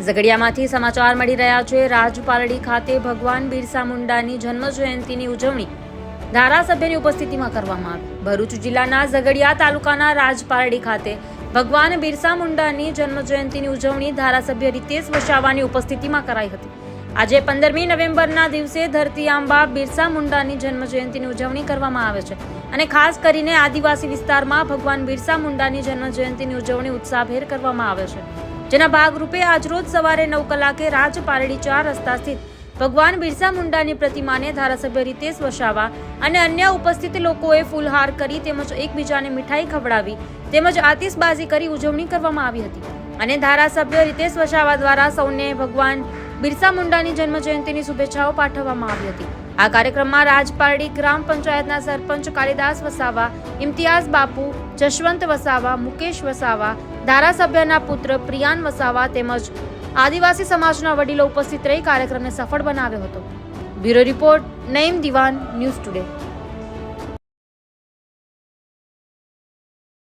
ઝઘડિયામાંથી સમાચાર મળી રહ્યા છે। રાજપારડી ખાતે ભગવાન બિરસા મુંડાની જન્મ જયંતિની ઉજવણી ધારાસભ્યની ઉપસ્થિતિમાં કરવામાં આવી। ભરૂચ જિલ્લાના ઝઘડિયા તાલુકાના રાજપારડી ખાતે ભગવાન બિરસા મુંડાની જન્મ જયંતિની ઉજવણી ધારાસભ્ય રીતેશ વસાવાની ઉપસ્થિતિમાં કરાઈ હતી। આજે 15મી નવેમ્બરના દિવસે ધરતી આંબા બિરસા મુંડાની જન્મ જયંતિની ઉજવણી કરવામાં આવે છે અને ખાસ કરીને આદિવાસી વિસ્તારમાં ભગવાન બિરસા મુંડાની જન્મ જયંતિની ઉજવણી ઉત્સાહભેર કરવામાં આવે છે, જેના ભાગરૂપે આજરોજ સવારે 9 કલાકે રાજપારડી 4 રસ્તા સ્થિત ભગવાન બિરસા મુંડાની પ્રતિમાને ધારાસભ્ય રીતેશ વસાવા અને અન્ય ઉપસ્થિત લોકોએ ફૂલહાર કરી તેમજ એકબીજાને મીઠાઈ ખવડાવી તેમજ આતિશબાજી કરી ઉજવણી કરવામાં આવી હતી અને ધારાસભ્ય રીતેશ વસાવા દ્વારા સૌને ભગવાન બિરસા મુંડાની જન્મ જયંતિની શુભેચ્છાઓ પાઠવવામાં આવી હતી। આ કાર્યક્રમમાં રાજપારડી ગ્રામ પંચાયતના સરપંચ કાલિદાસ વસાવા, ઇમ્તિયાઝ બાપુ, જશવંત વસાવા, મુકેશ વસાવા, ધારાસભ્યના પુત્ર પ્રિયાન વસાવા તેમજ આદિવાસી સમાજના વડીલો ઉપસ્થિત રહી કાર્યક્રમને સફળ બનાવ્યો હતો। બ્યુરો રિપોર્ટ, નઈમ દિવાન, ન્યૂઝ ટુડે।